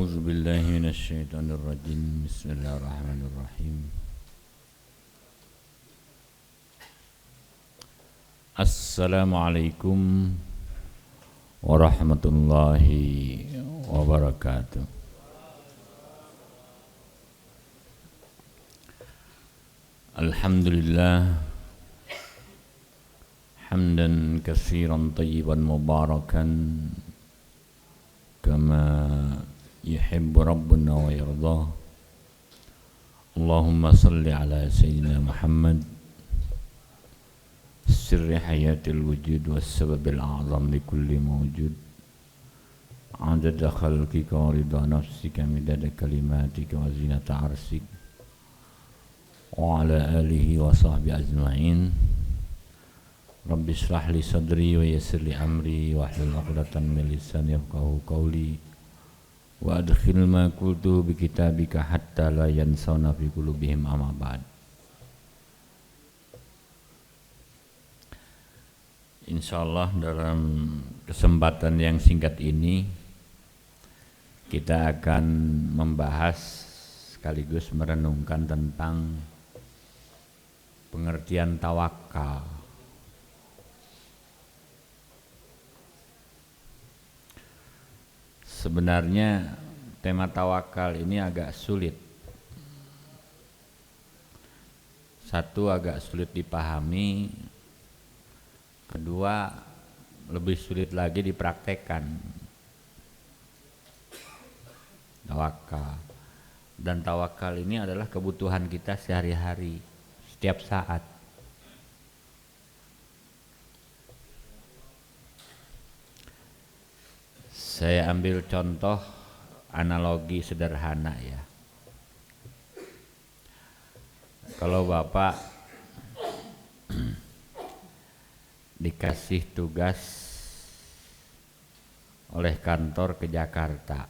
أعوذ بالله من الشيطان الرجيم. بسم الله الرحمن الرحيم. السلام عليكم ورحمة الله وبركاته. الحمد لله حمدا كثيرا طيبا مباركا كما يحب ربنا ويرضاه. اللهم صل على سيدنا محمد سر حياة الوجود والسبب الأعظم لكل موجود، عدد خلقك ورضا نفسك مداد كلماتك وزينة عرشك، وعلى آله وصحبه أجمعين. رب اشرح لي صدري ويسر لي أمري واحلل عقدة من لساني يفقهوا قولي، وأدخل ما قلته بكتابك حتى لا ينسون في قلوبهم أما بعد. Insyaallah dalam kesempatan yang singkat ini kita akan membahas sekaligus merenungkan tentang pengertian tawakal. Sebenarnya tema tawakal ini agak sulit. Satu, agak sulit dipahami. Kedua, lebih sulit lagi dipraktekkan. Tawakal. Dan tawakal ini adalah kebutuhan kita sehari-hari, setiap saat. Saya ambil contoh analogi sederhana ya. Kalau Bapak dikasih tugas oleh kantor ke Jakarta.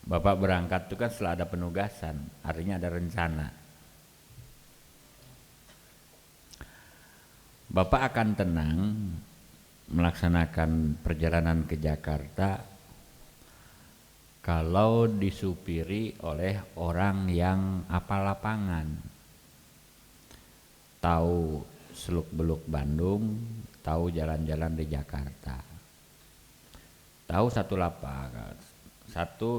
Bapak berangkat itu kan setelah ada penugasan, artinya ada rencana. Bapak akan tenang melaksanakan perjalanan ke Jakarta kalau disupiri oleh orang yang apal lapangan, tahu seluk-beluk Bandung, tahu jalan-jalan di Jakarta, tahu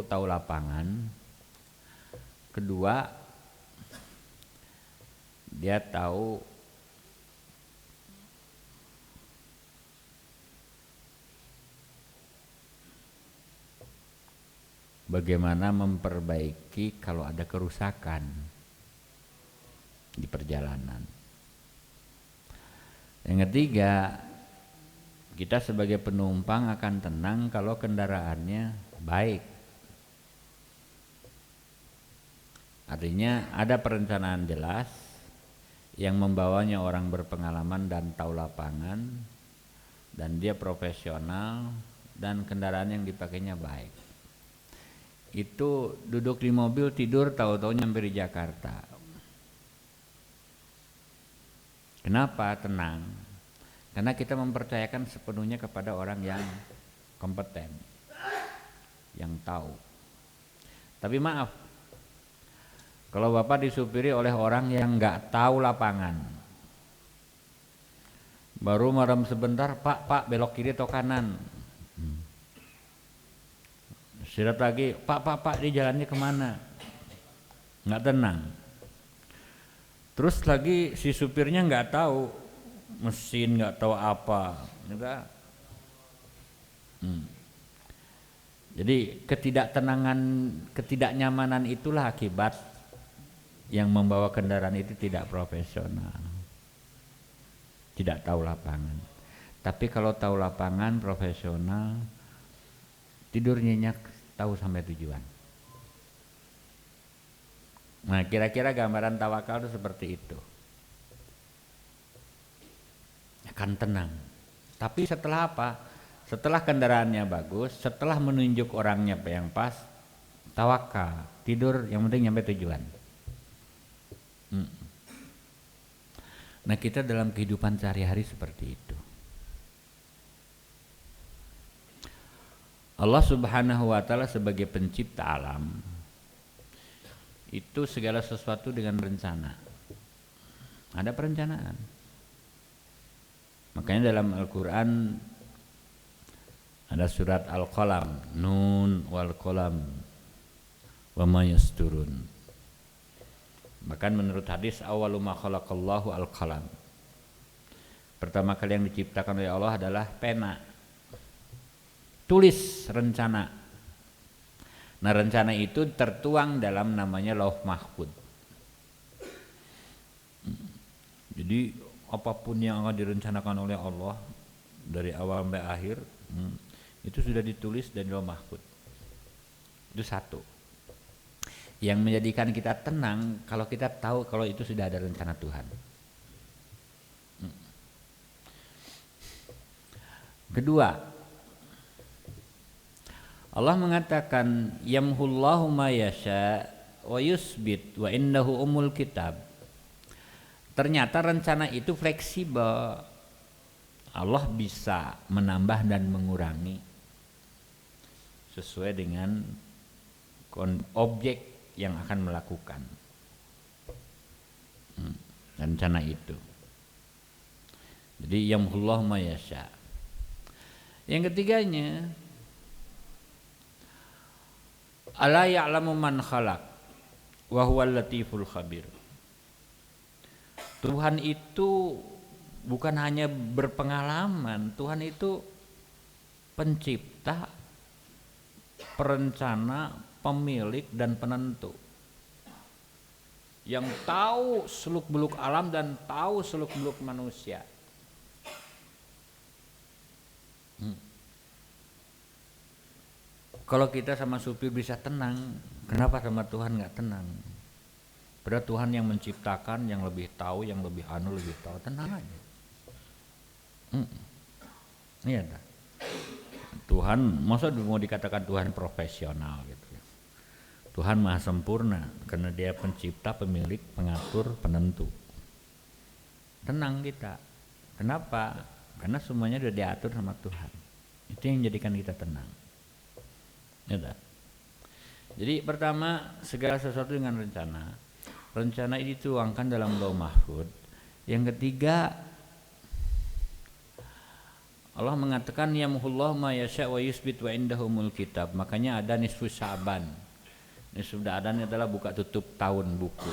tahu lapangan. Kedua, dia tahu bagaimana memperbaiki kalau ada kerusakan di perjalanan. Yang ketiga, kita sebagai penumpang akan tenang kalau kendaraannya baik. Artinya ada perencanaan jelas yang membawanya orang berpengalaman dan tahu lapangan, dan dia profesional dan kendaraan yang dipakainya baik. Itu duduk di mobil tidur tahu-tahu nyampe di Jakarta. Kenapa tenang? Karena kita mempercayakan sepenuhnya kepada orang yang kompeten, yang tahu. Tapi maaf, kalau Bapak disupiri oleh orang yang nggak tahu lapangan, baru merem sebentar, Pak belok kiri atau kanan. Sirat lagi, Pak, di jalannya kemana? Nggak tenang. Terus lagi si supirnya nggak tahu mesin, nggak tahu apa, enggak. Jadi ketidaknyamanan itulah akibat yang membawa kendaraan itu tidak profesional, tidak tahu lapangan. Tapi kalau tahu lapangan, profesional, tidur nyenyak, tahu sampai tujuan. Nah, kira-kira gambaran tawakal itu seperti itu. Akan tenang. Tapi setelah apa? Setelah kendaraannya bagus, setelah menunjuk orangnya yang pas, tawakal, tidur, yang penting nyampe tujuan. Nah, kita dalam kehidupan sehari-hari seperti itu. Allah Subhanahu wa taala sebagai pencipta alam itu segala sesuatu dengan rencana. Ada perencanaan. Makanya dalam Al-Qur'an ada surat Al-Qalam, Nun wal Qalam wa ma yasturun. Bahkan menurut hadis awwalu ma khalaqallahu al-qalam. Pertama kali yang diciptakan oleh Allah adalah pena. Tulis rencana. Nah, rencana itu tertuang dalam namanya Lauh Mahfuz. Jadi apapun yang akan direncanakan oleh Allah dari awal sampai akhir itu sudah ditulis dan Lauh Mahfuz. Itu satu. Yang menjadikan kita tenang kalau kita tahu kalau itu sudah ada rencana Tuhan. Kedua, Allah mengatakan yamhullahu ma yasha wa yusbit wa innahu umul kitab. Ternyata rencana itu fleksibel. Allah bisa menambah dan mengurangi sesuai dengan objek yang akan melakukan rencana itu. Jadi yamhullahu ma yasha. Yang ketiganya, ala ya'lamu man khalaq wa huwal latiful khabir. Tuhan itu bukan hanya berpengalaman, Tuhan itu pencipta, perencana, pemilik dan penentu. Yang tahu seluk-beluk alam dan tahu seluk-beluk manusia. Kalau kita sama supir bisa tenang, kenapa sama Tuhan nggak tenang? Padahal Tuhan yang menciptakan, yang lebih tahu, yang lebih lebih tahu, tenang aja. Iya dah. Tuhan, masa mau dikatakan Tuhan profesional gitu? Tuhan maha sempurna karena Dia pencipta, pemilik, pengatur, penentu. Tenang kita. Kenapa? Karena semuanya sudah diatur sama Tuhan. Itu yang menjadikan kita tenang. Ya. Jadi pertama, segala sesuatu dengan rencana. Rencana ini dituangkan dalam Lauh Mahfuz. Yang ketiga, Allah mengatakan yamhullahu ma yasha wa yusbit wa indahumul kitab. Makanya ada nisfu Sya'ban. Nisfu Sya'ban adalah buka tutup tahun buku.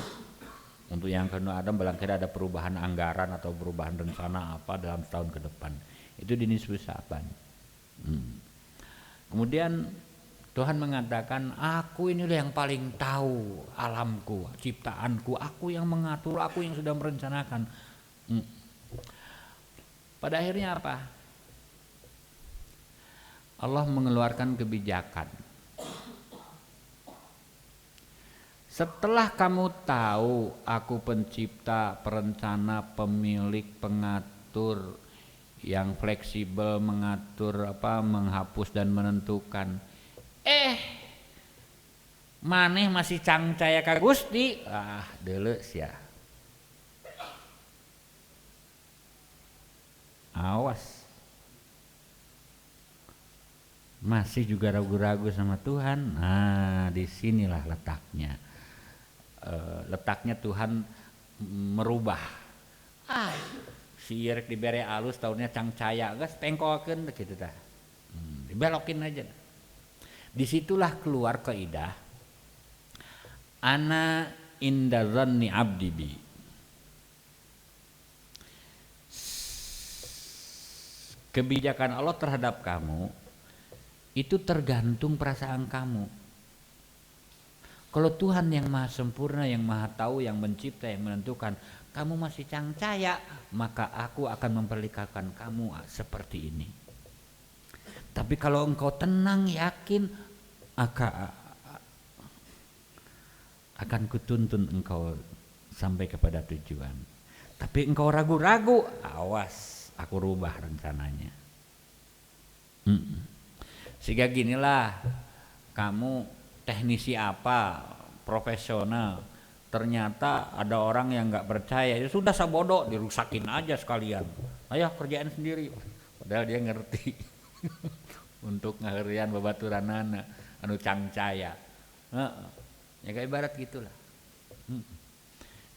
Untuk yang kedua Adam barangkali ada perubahan anggaran atau perubahan rencana apa dalam setahun ke depan. Itu di nisfu Sya'ban. Kemudian Tuhan mengatakan, aku inilah yang paling tahu alamku, ciptaanku, aku yang mengatur, aku yang sudah merencanakan. Pada akhirnya apa? Allah mengeluarkan kebijakan. Setelah kamu tahu aku pencipta, perencana, pemilik, pengatur, yang fleksibel, mengatur menghapus dan menentukan. Maneh masih cangcaya ka Gusti. Deuleu sia. Awas. Masih juga ragu-ragu sama Tuhan. Nah, disinilah letaknya. Letaknya Tuhan merubah. Si rek dibere alus tahunnya cangcaya geus pengkokeun gitu dah. Dibelokin aja. Disitulah keluar kaidah ana inda dzanni abdi bi. Kebijakan Allah terhadap kamu itu tergantung perasaan kamu. Kalau Tuhan yang maha sempurna, yang maha tahu, yang mencipta, yang menentukan, kamu masih cangcaya, maka aku akan memperlihatkan kamu seperti ini. Tapi kalau engkau tenang, yakin, akan kutuntun engkau sampai kepada tujuan. Tapi engkau ragu-ragu, awas, aku rubah rencananya. Sehingga ginilah, kamu teknisi apa, profesional, ternyata ada orang yang nggak percaya, ya sudah sabodo, dirusakin aja sekalian. Ayo kerjaan sendiri, padahal dia ngerti. untuk ngaharian babaturanana anu cangcaya. Ya kayak ibarat gitulah.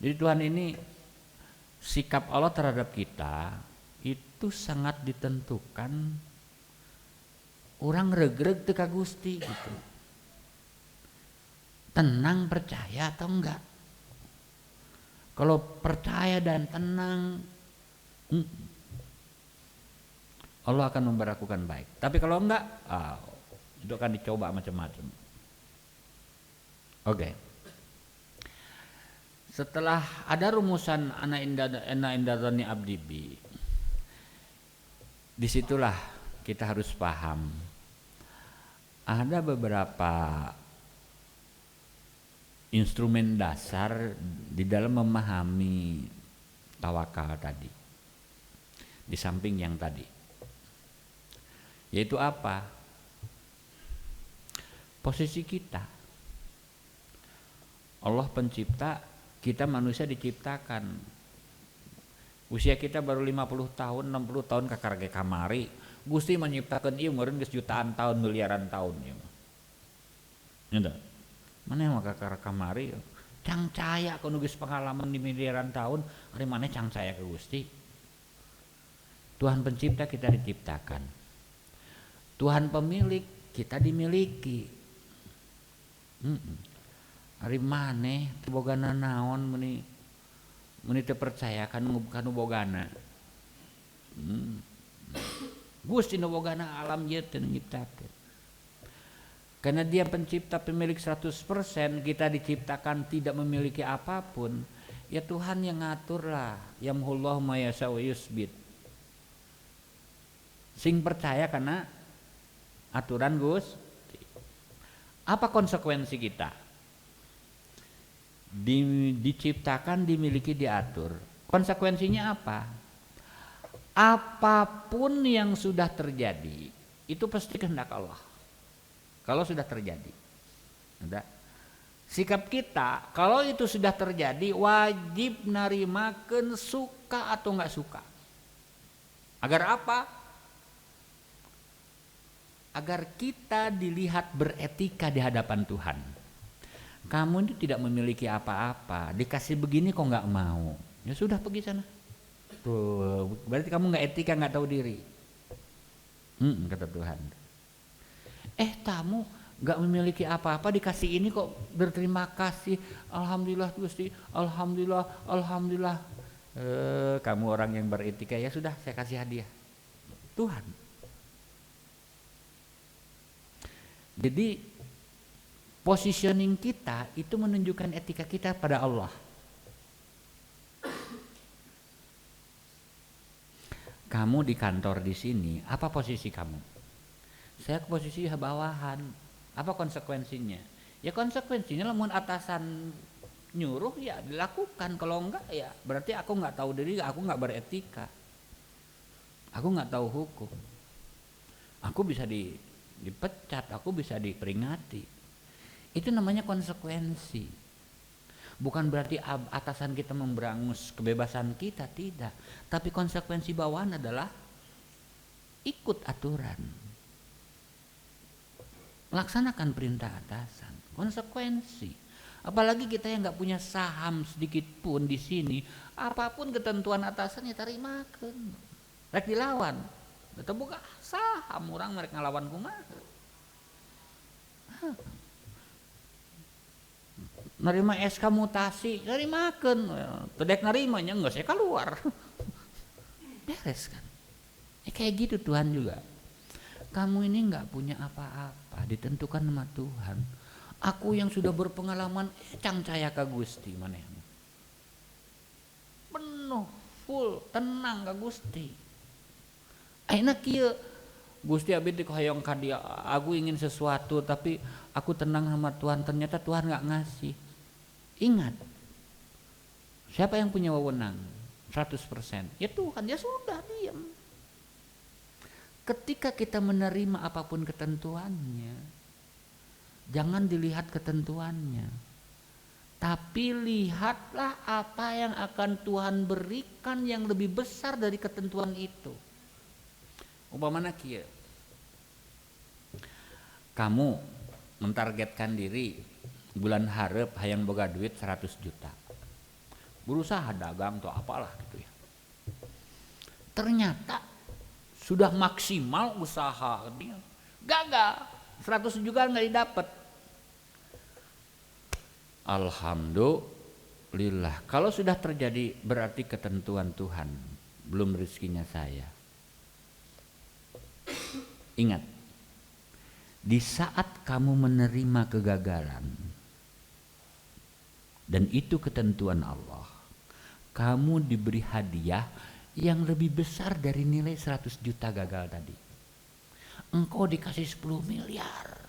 Jadi Tuhan ini, sikap Allah terhadap kita itu sangat ditentukan orang regreg teu ka Gusti gitu. Tenang percaya atau enggak? Kalau percaya dan tenang, Allah akan memperlakukan baik. Tapi kalau enggak, itu akan dicoba macam-macam. Oke. Setelah ada rumusan ana indadani abdi bi, disitulah kita harus paham ada beberapa instrumen dasar di dalam memahami tawakal tadi, di samping yang tadi, yaitu apa? Posisi kita. Allah pencipta, kita manusia diciptakan. Usia kita baru 50 tahun, 60 tahun kakarage kamari. Gusti menciptakan ieu meureun geus jutaan tahun, miliaran tahun ieu mah. Nya mana yang kakar kamari cangcaya kalau geus pengalaman di miliaran tahun, hari mana cangcaya ke Gusti. Tuhan pencipta, kita diciptakan. Tuhan pemilik, kita dimiliki. Hari mana bogana naon meni teu percaya kanu bogana. Gusti nu bogana alam ieu teu nyiptakeun. Karena dia pencipta pemilik 100%, kita diciptakan tidak memiliki apapun, ya Tuhan yang ngaturlah. Yamhullahu ma yasha'u yusbit. Sing percaya karena aturan Gusti. Apa konsekuensi kita? Diciptakan, dimiliki, diatur. Konsekuensinya apa? Apapun yang sudah terjadi itu pasti kehendak Allah. Kalau sudah terjadi, sikap kita kalau itu sudah terjadi wajib narimakeun suka atau nggak suka. Agar apa? Agar kita dilihat beretika di hadapan Tuhan. Kamu itu tidak memiliki apa-apa, dikasih begini kok nggak mau, ya sudah pergi sana. Tuh, berarti kamu nggak etika, nggak tahu diri. Kata Tuhan. Kamu gak memiliki apa-apa, dikasih ini kok berterima kasih, alhamdulillah Gusti, alhamdulillah. Kamu orang yang beretika, ya sudah saya kasih hadiah Tuhan. Jadi positioning kita itu menunjukkan etika kita pada Allah. Kamu di kantor di sini, apa posisi kamu? Saya ke posisi bawahan. Apa konsekuensinya? Ya konsekuensinya lamun atasan nyuruh ya dilakukan. Kalau enggak ya berarti aku nggak tahu diri, aku nggak beretika, aku nggak tahu hukum. Aku bisa dipecat, aku bisa diperingati. Itu namanya konsekuensi. Bukan berarti atasan kita memberangus kebebasan kita, tidak. Tapi konsekuensi bawahan adalah ikut aturan. Laksanakan perintah atasan, konsekuensi. Apalagi kita yang nggak punya saham sedikit pun di sini, apapun ketentuan atasan ya tarimakeun. Rek dilawan, tetep buka saham orang mereka ngelawan kumaha. Nerima SK mutasi, tarimakeun. Tedek narimanya enggak, saya keluar. Beres kan? Kayak gitu Tuhan juga. Kamu ini nggak punya apa-apa, ditentukan sama Tuhan. Aku yang sudah berpengalaman, cangcaya ka Gusti mana yang penuh, full, tenang ka Gusti. Ayeuna kieu Gusti abdi teh hoyong ka dia, aku ingin sesuatu tapi aku tenang sama Tuhan, ternyata Tuhan nggak ngasih. Ingat, siapa yang punya wewenang 100%? Ya Tuhan, ya sudah diam. Ketika kita menerima apapun ketentuannya, jangan dilihat ketentuannya, tapi lihatlah apa yang akan Tuhan berikan yang lebih besar dari ketentuan itu. Umpamana kieu, kamu mentargetkan diri bulan hareup hayang boga duit 100 juta. Berusaha dagang atau apalah gitu ya. Ternyata sudah maksimal usaha dia gagal, 100 juga nggak didapat. Alhamdulillah, kalau sudah terjadi berarti ketentuan Tuhan, belum rezekinya saya. Ingat, di saat kamu menerima kegagalan dan itu ketentuan Allah, kamu diberi hadiah yang lebih besar dari nilai 100 juta gagal tadi. Engkau dikasih 10 miliar.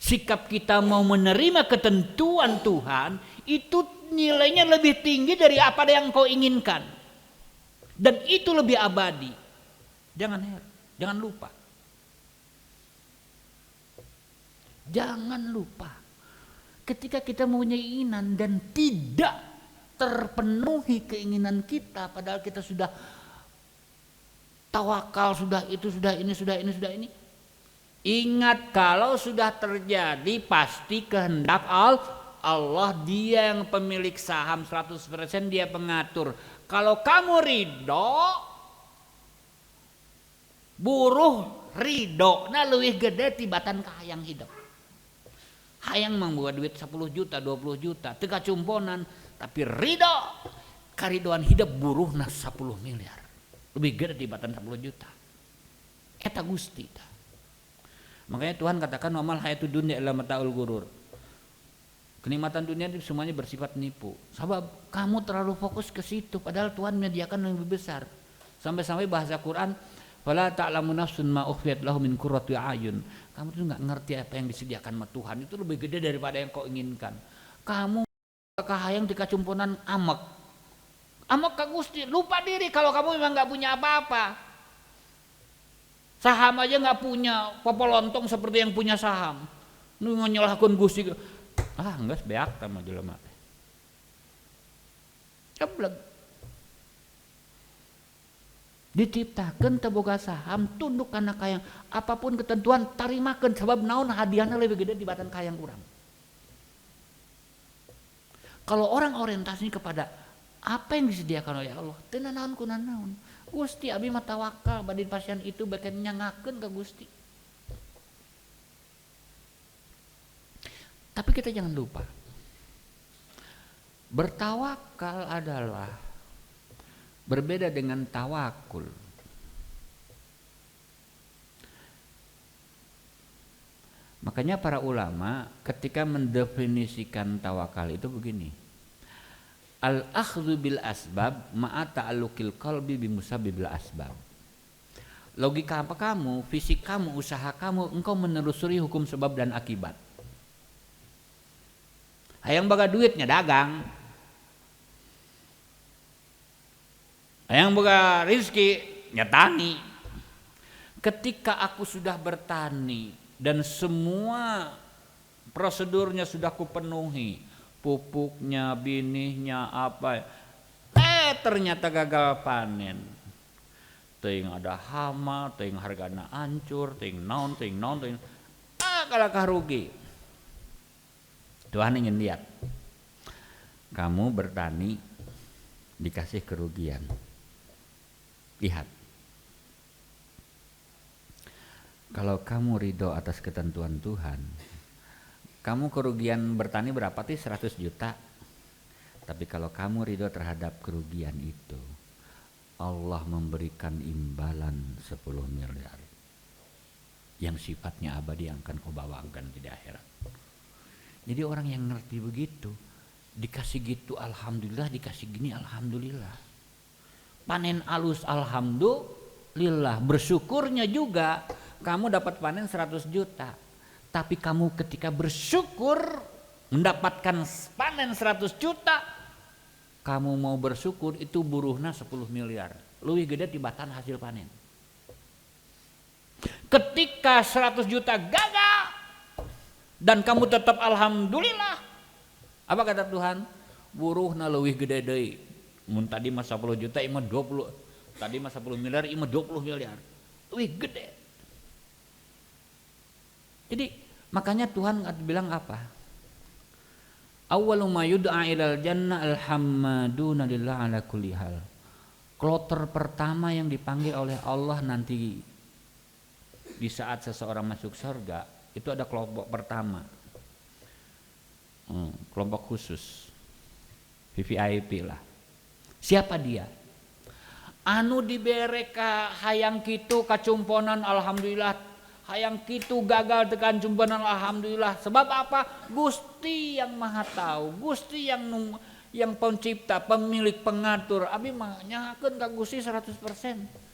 Sikap kita mau menerima ketentuan Tuhan itu nilainya lebih tinggi dari apa yang engkau inginkan. Dan itu lebih abadi. Jangan lupa. Jangan lupa. Ketika kita mempunyai keinginan dan tidak terpenuhi keinginan kita, padahal kita sudah tawakal, sudah itu, sudah ini. Ingat, kalau sudah terjadi pasti kehendak Allah, dia yang pemilik saham 100%, dia pengatur. Kalau kamu ridho, buruh ridho, nah lebih gede tibatan kahayang hidup. Hayang membuat duit 10 juta, 20 juta, teka cumponan, tapi ridho, karidoan hidup buruh nah 10 miliar. Lebih gede tibatan 10 juta. Eta Gusti. Makanya Tuhan katakan wamal hayatud dunya illa mataul ghurur. Kenikmatan dunia itu semuanya bersifat nipu. Sebab kamu terlalu fokus ke situ, padahal Tuhan menyediakan yang lebih besar. Sampai-sampai bahasa Quran, fala ta'lamu nafsun ma ukhfiyat lahum min qurrati a'yun. Kamu tuh nggak ngerti apa yang disediakan sama Tuhan, itu lebih gede daripada yang kau inginkan. Kamu kahayang di kacumpunan amek ka Gusti, lupa diri kalau kamu memang nggak punya apa-apa. Saham aja nggak punya, popolontong seperti yang punya saham. Nu nyalahkeun Gusti. Geus beak tah mah jelema teh. Ceblek. Diciptakeun teu boga saham, tunduk kana kayang, apapun ketentuan tarimakeun sabab naon hadiahna lebih gede dibatan kayang urang. Kalau orang orientasinya kepada apa yang disediakan oleh Allah, teu naon ku naon. Gusti abi mah tawakal bade pasien itu bagian nyangakeun ka Gusti. Tapi kita jangan lupa, bertawakal adalah berbeda dengan tawakul. Makanya para ulama ketika mendefinisikan tawakal itu begini. Al-akhdhu bil asbab ma'a ta'alluqil qalbi bi musabbibil asbab. Logika apa kamu, fisik kamu, usaha kamu, engkau menelusuri hukum sebab dan akibat. Hayang boga duitnya dagang. Hayang boga rezeki nyatani. Ketika aku sudah bertani dan semua prosedurnya sudah kupenuhi, pupuknya, binihnya, apa, ternyata gagal panen. Teuing ada hama, teuing hargana hancur, teuing naon, kalakah rugi. Tuhan ingin lihat kamu bertani dikasih kerugian. Lihat, kalau kamu ridho atas ketentuan Tuhan, kamu kerugian bertani berapa sih? 100 juta. Tapi kalau kamu ridho terhadap kerugian itu, Allah memberikan imbalan 10 miliar yang sifatnya abadi yang akan kau bawakan di akhirat. Jadi orang yang ngerti begitu, dikasih gitu alhamdulillah, dikasih gini alhamdulillah. Panen alus alhamdulillah, bersyukurnya juga kamu dapat panen 100 juta. Tapi kamu ketika bersyukur mendapatkan panen 100 juta, kamu mau bersyukur itu buruhna 10 miliar. Luwih gede tibatan hasil panen. Ketika 100 juta gagal dan kamu tetap alhamdulillah, apa kata Tuhan? Buruhna leuwih gede deui. Mun tadi mah 10 juta, imah 20 Tadi mah 10 miliar, ini mah 20 miliar. Wih gede. Jadi makanya Tuhan bilang apa? Awwalu ma yud'a ilal jannah alhamduna lillah ala kulli hal. Kloter pertama yang dipanggil oleh Allah nanti di saat seseorang masuk surga itu ada kelompok pertama, kelompok khusus, VVIP lah. Siapa dia? Anu dibere ka hayang kitu kacumponan alhamdulillah, hayang kitu gagal tekan cumponan alhamdulillah. Sebab apa? Gusti yang maha tahu, Gusti yang pencipta, pemilik, pengatur. Abi mah nyahakeun ka Gusti 100%.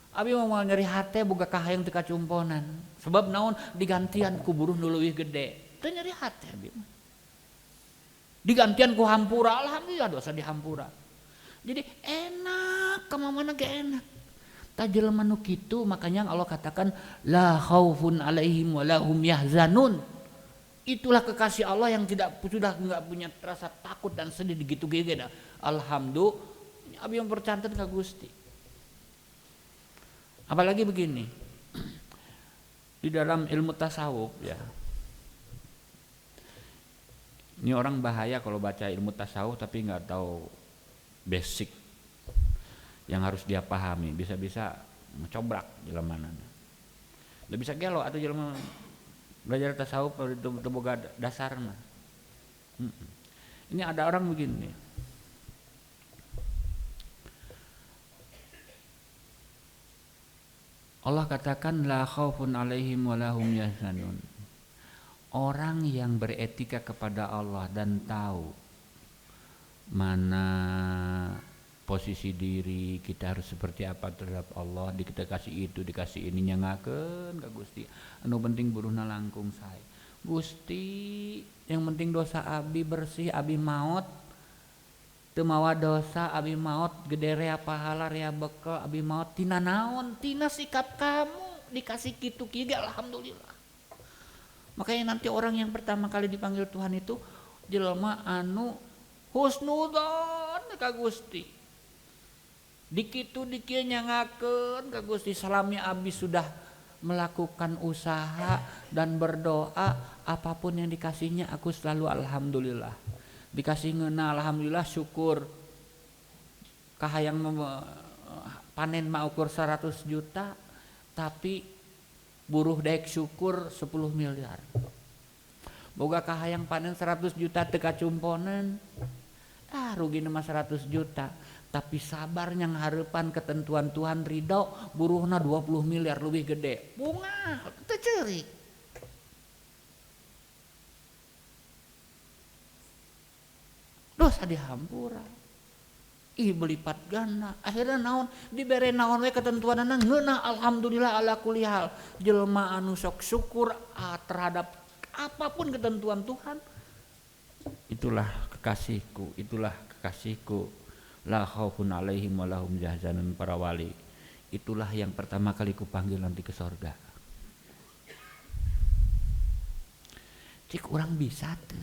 Abi mau nyari hate boga ka hayang teu kacumponan. Sebab naon digantian ku buruh nu leuwih gede. Teu nyari hate abi mah. Digantian ku hampura, alhamdulillah dosa di hampura. Jadi enak, kamana ge enak. Ta jelema nu kitu makanya Allah katakan la khaufun alaihim wa lahum yahzanun. Itulah kekasih Allah yang sudah enggak punya rasa takut dan sedih gitu ge dah. Alhamdulillah abi yang percanten ka Gusti. Apalagi begini, di dalam ilmu tasawuf ya, ini orang bahaya kalau baca ilmu tasawuf tapi nggak tahu basic yang harus dia pahami, bisa-bisa mencobrak jalan mana. Nggak bisa gelo atau jalan belajar tasawuf itu boga dasar mah. Ini ada orang begini. Allah katakan la khaufun alaihim wa lahum yahzanun. Orang yang beretika kepada Allah dan tahu mana posisi diri kita harus seperti apa terhadap Allah, kita kasih itu, dikasih ini nyangakeun ka Gusti. Anu penting buruhna langkung sae. Gusti, yang penting dosa abi bersih, abi maot teu mawa dosa, abi maot gede rea pahala rea bekal, abi maot tina naon, tina sikap kamu dikasih kitu kieu alhamdulillah. Makanya nanti orang yang pertama kali dipanggil Tuhan itu jelema anu husnudzon ka Gusti. Dikitu dikieu nyangakeun ka Gusti, salami abi sudah melakukan usaha dan berdoa, apapun yang dikasihnya aku selalu alhamdulillah. Dikasih ngeuna alhamdulillah, syukur. Kahayang panen mah ukur 100 juta tapi buruh daek syukur 10 miliar. Boga kahayang panen 100 juta teu kacumponan, rugi mah 100 juta. Tapi sabarnya ngahareupan ketentuan Tuhan ridho, buruhna 20 miliar lebih gede. Bunga teu ceurik. Dosa dihampura. Ih belipat ganda. Akhirnya naon dibere naon we ketentuanana ngeunah alhamdulillah ala kulli hal. Jelema anu sok syukur terhadap apapun ketentuan Tuhan. Itulah kekasihku, itulah kekasihku. La khaufun alaihim wa lahum yahzanun, para wali. Itulah yang pertama kali kupanggil nanti ke surga. Cik urang bisa teu.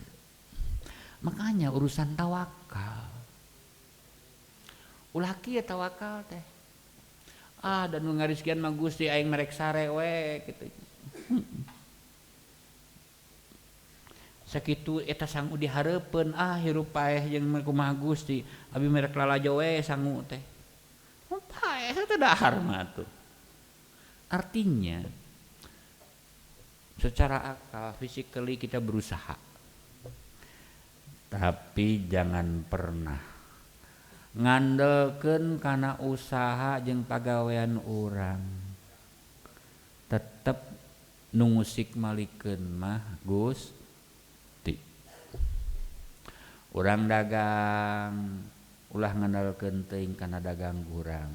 Makanya urusan tawakal. Ulah kieu tawakal teh. Dan nu ngariskeun mah Gusti aing merek sare we kitu. Sakitu eta sangu dihareupeun hirup paeh jeung kumaha Gusti, abi merek lalajo we sangu teh. Paeh teh dahar mah tuh. Artinya secara akal physically kita berusaha. Tapi jangan pernah ngandelkeun kana usaha jeung pagawean urang. Tetep nu ngusik malikeun mah Gusti. Urang dagang ulah ngandalkeun teuing kana dagang urang.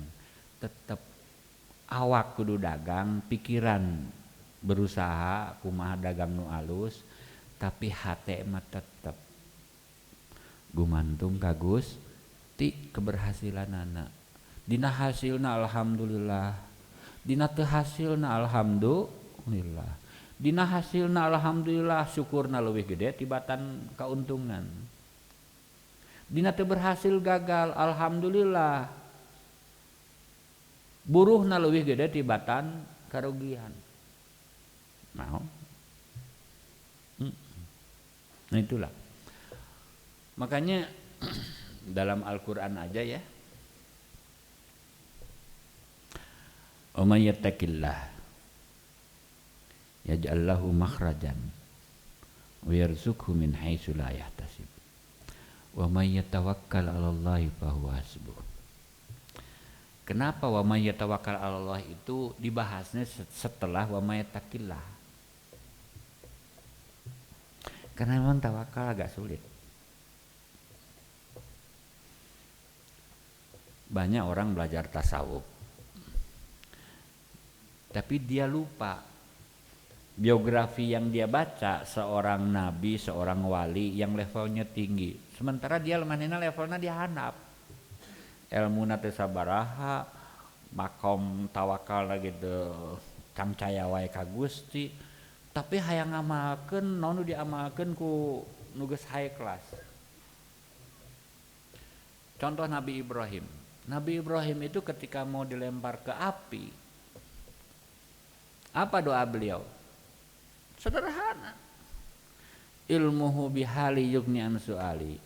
Tetep awak kudu dagang, pikiran berusaha kumaha dagang nu alus, tapi hate mah tetep gumantung ka Gusti keberhasilanana. Dina hasilna alhamdulillah, dina teu hasilna alhamdulillah. Dina hasilna alhamdulillah, syukurna leuwih gede tibatan kauntungan. Dina teu berhasil gagal alhamdulillah. buruhna leuwih gede tibatan karugian. Nah, nah itulah. Makanya dalam Al-Qur'an aja ya. Wa may yattaqillah yaj'al lahu makhrajan wa yarzuqhu min haitsu la yahtasib. Wa may yatawakkal 'alallahi fahuwa hasbuh. Kenapa wa may yatawakkal 'alallah itu dibahasnya setelah wa may yattaqillah? Karena memang tawakal agak sulit. Banyak orang belajar tasawuf, tapi dia lupa biografi yang dia baca seorang nabi, seorang wali yang levelnya tinggi. Sementara dia lemahnya levelnya dia handap. Ilmu teh sabaraha, makom tawakal gitu, cangcaya wae ka Gusti. Tapi hayang ngamalkeun naon nu diamalkeun ku nu geus high class. Contoh Nabi Ibrahim. Nabi Ibrahim itu ketika mau dilempar ke api, apa doa beliau? Sederhana. Ilmuhu bihali yugni an su'ali.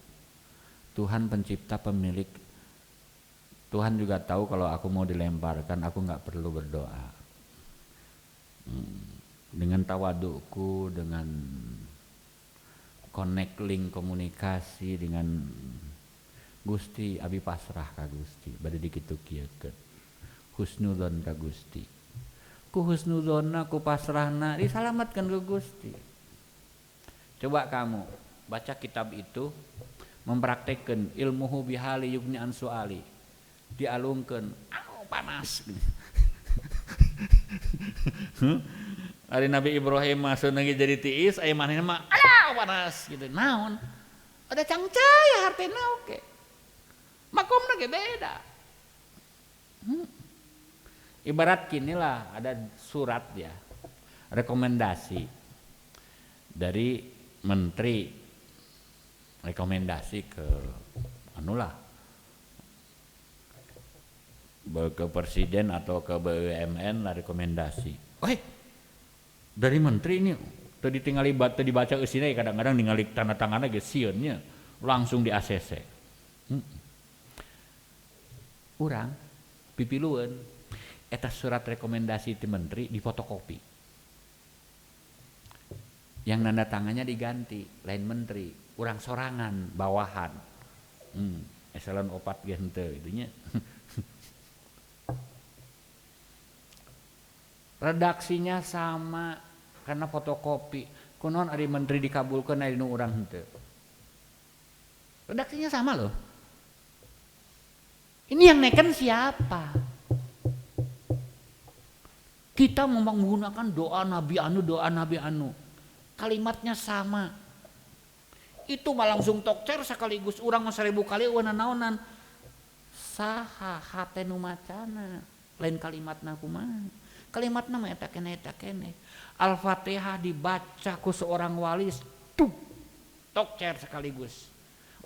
Tuhan pencipta pemilik. Tuhan juga tahu kalau aku mau dilemparkan, aku nggak perlu berdoa. Dengan tawadukku, dengan connect link komunikasi dengan Gusti, abi pasrah ka Gusti, bade dikitu kieukeun. Husnudzon ka Gusti. Ku husnudzonna, ku pasrahna disalamatkeun ke Gusti. Coba kamu baca kitab itu, mempraktekkan ilmuhu bihali yugni an su'ali. Dialungkeun, panas. Ari Nabi Ibrahim masuk lagi jadi tiis, aya manehna mah panas gitu. Naon? Ada cangcaya hartena oke. Makomna ge beda. Ibarat kinilah ada surat ya, rekomendasi dari menteri, rekomendasi ke anulah, ke presiden atau ke BUMN lah rekomendasi. Dari menteri ini tadi tinggal dibaca usina kadang-kadang ningali tanda tangannya ge sieunnya langsung di ACC. Urang pipilueun eta surat rekomendasi ti menteri difotokopi. Yang nanda tangannya diganti, lain menteri, urang sorangan bawahan. Eselon 4 ge henteu kitu nya. Redaksinya sama karena fotokopi. Kunaon ari menteri dikabulkeun ari nu urang henteu. Redaksinya sama loh. Ini yang neken siapa? Kita menggunakan doa Nabi anu. Kalimatnya sama. Itu mah langsung tokcer sekaligus urang 1000 kali eueuh naonan. Saha hate nu macana? Lain kalimatna kumaha? Kalimatna mah eta keneh. Al-Fatihah dibaca ku seorang wali tokcer sekaligus.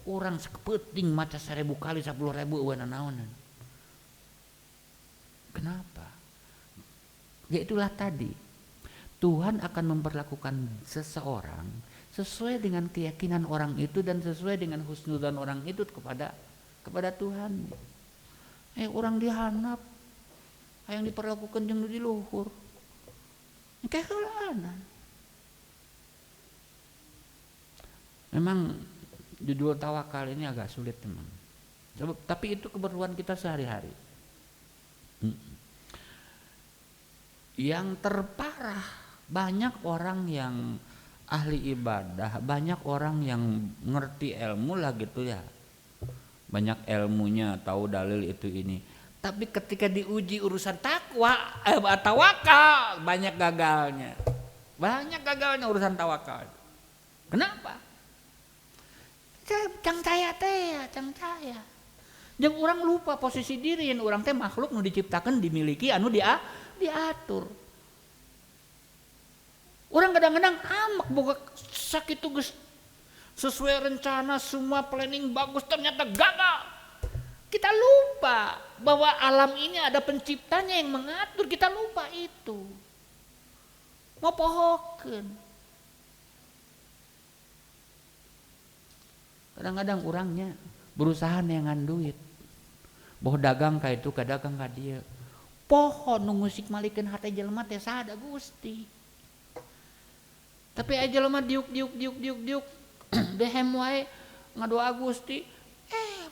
Urang sakeuting maca 1000 kali 10.000 eueuh naonan. Kenapa? Ya itulah tadi. Tuhan akan memperlakukan seseorang sesuai dengan keyakinan orang itu dan sesuai dengan husnudzon orang itu kepada Tuhan. Orang dihanap yang diperlakukan jeung di luhur. Keheulaan. Memang judul tawakal ini agak sulit memang. Tapi itu keperluan kita sehari-hari. Yang terparah, banyak orang yang ahli ibadah, banyak orang yang ngerti ilmu lah gitu ya. Banyak ilmunya, tahu dalil itu ini. Tapi ketika diuji urusan tawakal, banyak gagalnya. Banyak gagalnya urusan tawakal. Kenapa? Cangcaya. Jeung urang lupa posisi diri, yang urang teh makhluk nu diciptakan, dimiliki, anu diatur. Urang kadang-kadang amak boga sakitu geus sesuai rencana, semua planning bagus ternyata gagal. Kita lupa bahwa alam ini ada penciptanya yang mengatur, kita lupa itu. Mau pohokeun. Kadang-kadang orangnya berusaha neangan duit. Boh dagang ka itu, ka dagang ka dieu. Pohon nu ngusik malikeun hate jelema teh sada Gusti. Tapi aya jelema diuk dehem wae ngadoa Gusti.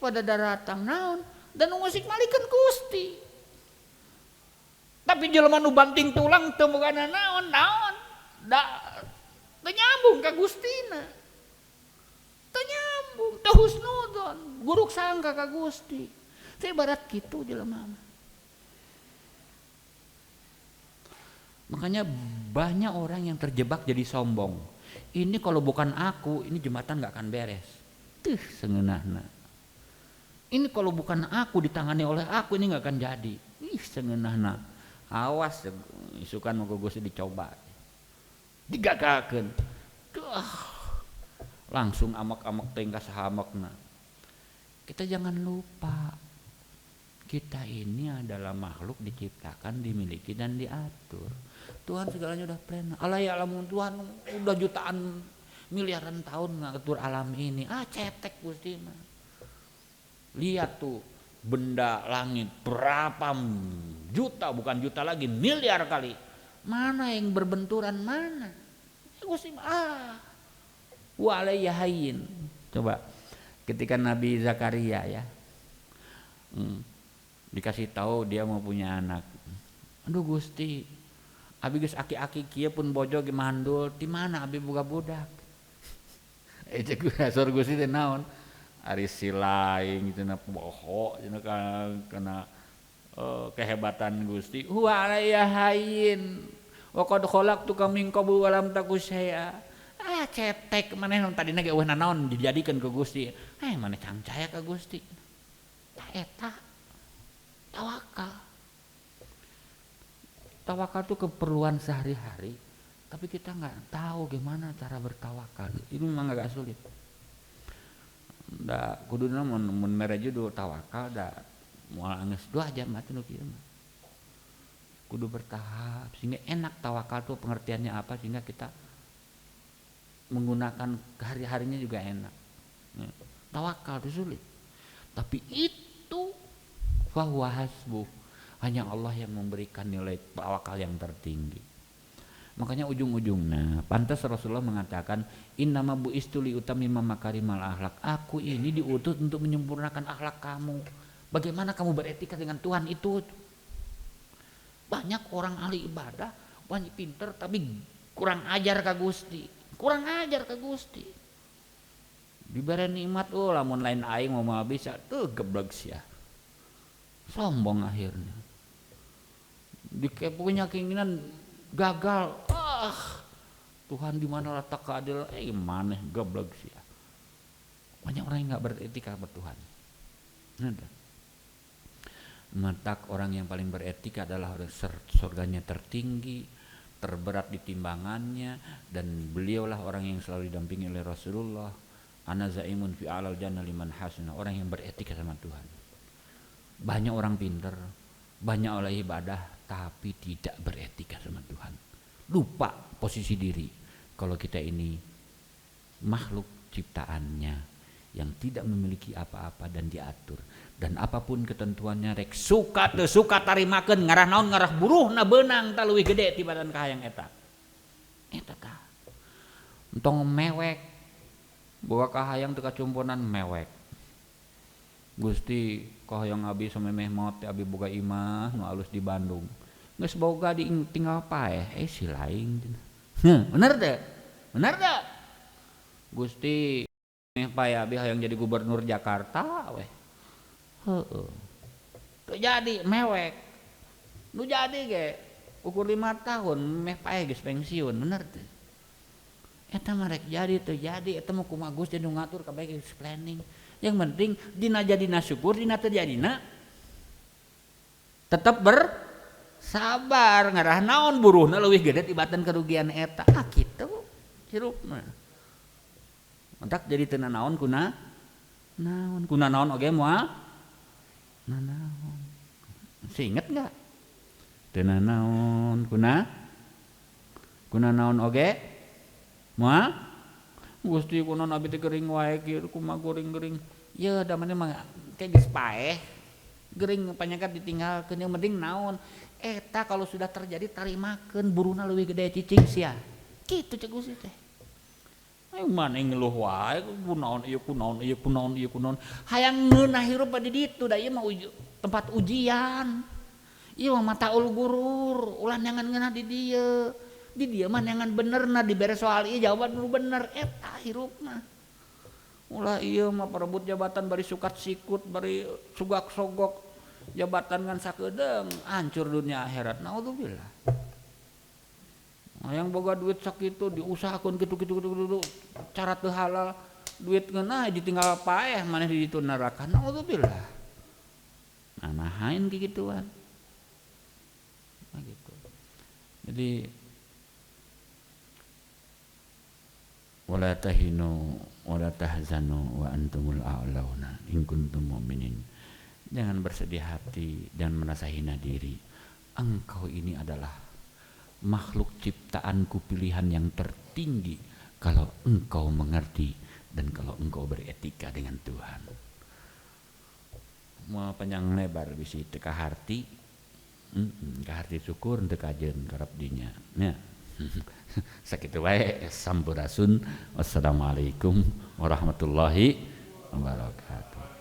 Pada daratang naon dan nu ngusik malikeun Gusti. Tapi jelema nu banting tulang teu bogana naon. Da teu nyambung ka Gustina. Teu nyambung, teu husnudon, guruk sangka ka Gusti. Teu ibarat kitu jelema. Makanya banyak orang yang terjebak jadi sombong. Ini kalau bukan aku, ini jembatan gak akan beres. Tuh sengenahna. Ini kalau bukan aku, ditangani oleh aku, ini gak akan jadi. Ih sengenahna. Awas isukan mau Gusti dicoba. Digagakeun. Langsung amak-amak teh ka sahamakna. Kita jangan lupa. Kita ini adalah makhluk diciptakan, dimiliki dan diatur. Tuhan segalanya udah plan. Allah ya alamun Tuhan udah jutaan miliaran tahun ngatur alam ini. Cetek Gusti mah. Lihat tuh benda langit berapa juta, bukan juta lagi, miliar kali. Mana yang berbenturan mana? Gusti mah walayyahayin. Coba ketika Nabi Zakaria ya. Dikasih tahu dia mau punya anak. Aduh Gusti, abi geus aki-aki kieu pun bojo ge mandul, di mana abi boga budak? Cek asor Gusti teh naon? Ari silaing cenah poho cenah kana kehebatan Gusti. Wa ayahain. Wa qad khalaqtuka min qablu wa lam taku syai'a. Cetek maneh tadina ge eueuh naon dijadikeun ke Gusti. Maneh cangcaya ka Gusti. Eta tawakal itu keperluan sehari-hari, tapi kita nggak tahu gimana cara bertawakal. Itu memang agak sulit. Da kuduna mun mere judul tawakal da moal geus 2 jam mah nu kieu mah. Kudu bertahap sehingga enak tawakal itu pengertiannya apa, sehingga kita menggunakan hari-harinya juga enak. Tawakal itu sulit. Tapi itu fahuwa hasbuh, hanya Allah yang memberikan nilai tawakal yang tertinggi. Makanya ujung-ujungnya pantas Rasulullah mengatakan innama bu'istu li utammima makarimal akhlak. Aku ini diutus untuk menyempurnakan akhlak kamu. Bagaimana kamu beretika dengan Tuhan itu? Banyak orang ahli ibadah, banyak pinter tapi kurang ajar ka Gusti. Kurang ajar ka Gusti. Diberi nikmat lamun lain aing mau bisa tuh geblek sia. Sombong akhirnya. Punya keinginan gagal. Tuhan di mana letak keadilan? Maneh geblek sih. Banyak orang yang nggak beretika sama Tuhan. Matak orang yang paling beretika adalah orang surganya tertinggi, terberat di timbangannya, dan beliaulah orang yang selalu didampingi oleh Rasulullah. Ana zaimun fi alal jannah liman hasuna, orang yang beretika sama Tuhan. Banyak orang pinter, banyak oleh ibadah, tapi tidak beretika sama Tuhan. Lupa posisi diri. Kalau kita ini makhluk ciptaannya yang tidak memiliki apa-apa dan diatur. Dan apapun ketentuannya rek suka teu suka tarimakeun, ngarah naon ngarah buruhna beunang tah leuwih gede tibatan kahayang eta. Eta tah. Entong mewek. Bawa kahayang teu kacumponan mewek. Gusti kahayang abi samemeh maot abi boga imah nu alus di Bandung. Geus boga di tinggal paeh si laing. Bener teh? Bener teh? Gusti meh pae abi hayang jadi gubernur Jakarta weh. Heeh. Teu jadi mewek. Nu jadi ge ukur 5 tahun meh pae geus pensiun, bener teh? Eta mah rek jadi teu jadi, eta mah kumaha Gusti nu ngatur kabeh geus planning. Yang penting dina jadina syukur, dina teu jadina tetep bersabar. Ngarah naon buruhna leuwih gede tibatan kerugian eta. Kitu hirupna. Mentak jadi teu naon kuna naon oge moal naon. Masih inget nggak? Teu naon kuna naon oge? Moal? Gusti kunaon abi teh geuring wae kieu kumaha geuring-geuring. Ye da mane mah teh geus paeh. Geuring panyakat ditinggalkeun yang penting naon? Eta kalau sudah terjadi tarimakeun buruna leuwih gede cicing sia. Kitu cek Gusti teh. Ayo maneh ngeluh wae kunaon ieu kunaon ieu kunaon ieu kunaon. Hayang ngeunah hirup di ditu da ieu mah tempat ujian. Ieu mah mataul gurur, ulah neangan ngeunah di dieu. Di dieu mah neangan benerna dibere soal ieu jawaban nu bener eta hirupna. Ulah ieu mah parebut jabatan bari sukat sikut bari sugak sogok jabatan ngan sakedeung hancur dunia akhirat naudzubillah. Yang boga duit sakitu diusahakeun kitu cara teu halal duit ngeunah ditinggal paeh maneh di ditu neraka naudzubillah. Nah nahain kigituan. Nah gitu. Jadi wala tahinu wala tahzanu wa antumul a'launa in kuntum mu'minin. Jangan bersedih hati dan merasa hina diri. Engkau ini adalah makhluk ciptaanku pilihan yang tertinggi kalau engkau mengerti dan kalau engkau beretika dengan Tuhan. Mau panjang lebar bisi teka harti, kaharti syukur teu kajeun karep dinya. Nya. Sakitu wae sampurasun. Wassalamualaikum warahmatullahi wabarakatuh.